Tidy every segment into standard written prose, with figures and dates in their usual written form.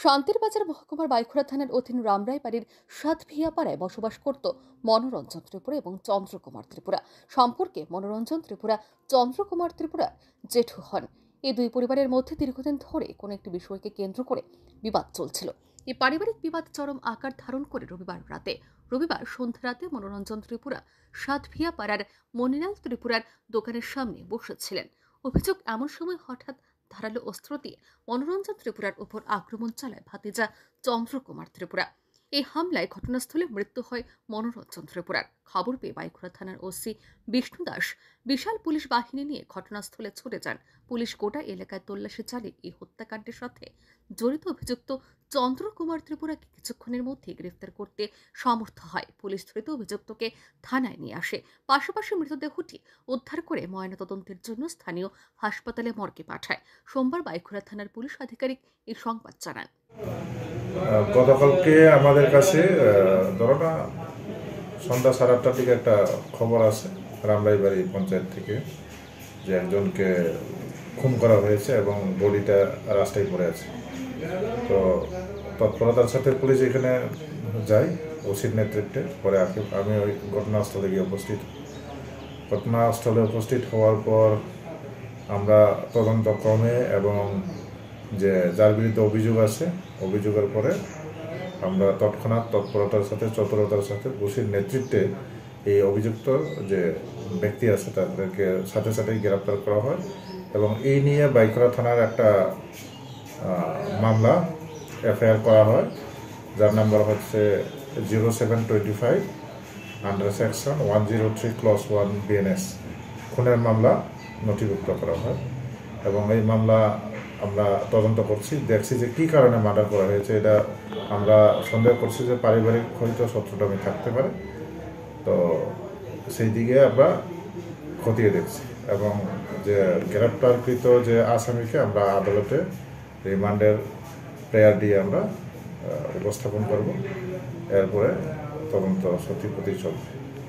শান্তির বাজার মহকুমার বাইখুড়া থানার অধীন রামরাই বাড়ির সাতভিয়াপাড়ায় বসবাস করত মনোরঞ্জন ত্রিপুরা এবং চন্দ্রকুমার ত্রিপুরা। সম্পর্কে মনোরঞ্জন ত্রিপুরা চন্দ্রকুমার ত্রিপুরার জেঠু হন। এই দুই পরিবারের মধ্যে দীর্ঘদিন ধরে কোনো একটি বিষয়কে কেন্দ্র করে বিবাদ চলছিল। এই পারিবারিক বিবাদ চরম আকার ধারণ করে রবিবার সন্ধ্যা রাতে মনোরঞ্জন ত্রিপুরা সাতভিয়াপাড়ার মনিলাল ত্রিপুরার দোকানের সামনে বসেছিলেন। অভিযোগ, এমন সময় হঠাৎ ধারালো অস্ত্র দিয়ে মনোরঞ্জন ত্রিপুরার উপর আক্রমণ চালায় ভাতিজা চন্দ্রকুমার ত্রিপুরা। এই হামলায় ঘটনাস্থলে মৃত্যু হয় মনোরঞ্জন ত্রিপুরার। খবর পেয়ে বাইখুড়া থানার ওসি বিষ্ণু দাস বিশাল পুলিশ বাহিনী নিয়ে ঘটনাস্থলে ছুটে যান। পুলিশ গোটা এলাকায় তল্লাশি চালিয়ে এই হত্যাকাণ্ডের সাথে জড়িত অভিযুক্ত চন্দ্রকুমার ত্রিপুরাকে কিছুক্ষণের মধ্যে গ্রেফতার করতে সমর্থ হয়। পুলিশ ধৃত অভিযুক্তকে থানায় নিয়ে আসে। পাশাপাশি মৃতদেহটি উদ্ধার করে ময়নাতদন্তের জন্য স্থানীয় হাসপাতালে মর্গে পাঠায়। সোমবার বাইখুড়া থানার পুলিশ আধিকারিক এই সংবাদ জানান। গতকালকে আমাদের কাছে ধরোনা সন্ধ্যা 8:30টার দিকে একটা খবর আছে রামরাইবাড়ি পঞ্চায়েত থেকে যে একজনকে খুন করা হয়েছে এবং বডিটা রাস্তায় পড়ে আছে। তো তৎপরতার সাথে পুলিশ এখানে যায় ওসির নেতৃত্বে। পরে আমি ওই ঘটনাস্থলে গিয়ে উপস্থিত হওয়ার পর আমরা তদন্তক্রমে এবং যে যার বিরুদ্ধে অভিযোগ আছে অভিযোগের পরে আমরা তৎক্ষণাৎ তৎপরতার সাথে চতুরতার সাথে ওসির নেতৃত্বে এই অভিযুক্ত যে ব্যক্তি আছে তাদেরকে সাথে সাথেই গ্রেপ্তার করা হয় এবং এই নিয়ে বাইখুড়া থানার একটা মামলা এফআইআর করা হয়, যার নাম্বার হচ্ছে 0725 আন্ডার সেকশন 103 ক্লস 1 BNS খুনের মামলা নথিভুক্ত করা হয় এবং এই মামলা আমরা তদন্ত করছি, দেখছি যে কী কারণে মার্ডার করা হয়েছে। এটা আমরা সন্দেহ করছি যে পারিবারিক হয়তো শত্রুতামি থাকতে পারে। তো সেই দিকে আমরা খতিয়ে দেখছি এবং যে গ্রেপ্তারকৃত যে আসামিকে আমরা আদালতে রিমান্ডের প্রেয়ার দিয়ে আমরা উপস্থাপন করব। এরপরে তদন্ত সত্যি চলবে।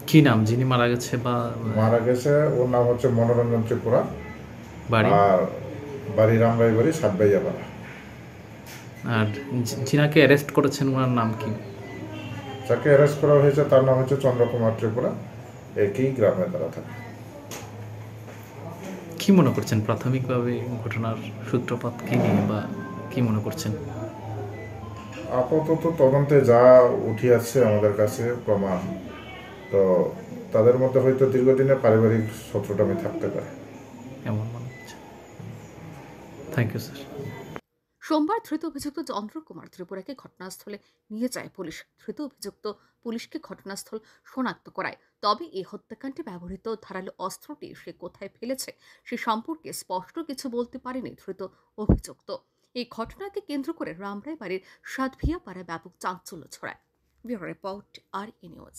কি নাম যিনি মারা গেছে? ওর নাম হচ্ছে মনোরঞ্জন ত্রিপুরা, আর বাড়ি রামরাইবাড়ি সাতভাইয়াপাড়া। আর যিনাকে অ্যারেস্ট করেছেন ওনার নাম কি? যাকে অ্যারেস্ট করা হয়েছে তার নাম হচ্ছে চন্দ্রকুমার ত্রিপুরা, একই গ্রামে তারা থাকে। কি মনে করছেন প্রাথমিকভাবে ঘটনার সূত্রপাত কি নিয়ে বা কি মনে করছেন? আপাতত তদন্তে যা উঠে আসছে আমাদের কাছে প্রমাণ, তো তাদের মধ্যে হয়তো দীর্ঘদিনের পারিবারিক শত্রুতামি থাকতে পারে এমন মনে হচ্ছে। Thank you sir. সোমবার ধৃত অভিযুক্ত চন্দ্রকুমার ত্রিপুরাকে ঘটনাস্থলে নিয়ে যায় পুলিশ। ধৃত অভিযুক্ত পুলিশকে ঘটনাস্থল শনাক্ত করায়। তবে এই হত্যাকাণ্ডে ব্যবহৃত ধারালো অস্ত্রটি সে কোথায় ফেলেছে সে সম্পর্কে স্পষ্ট কিছু বলতে পারেনি ধৃত অভিযুক্ত। এই ঘটনাকে কেন্দ্র করে রামরাই বাড়ির সাতভিয়াপাড়ায় ব্যাপক চাঞ্চল্য ছড়ায়। Bureau report, RE news.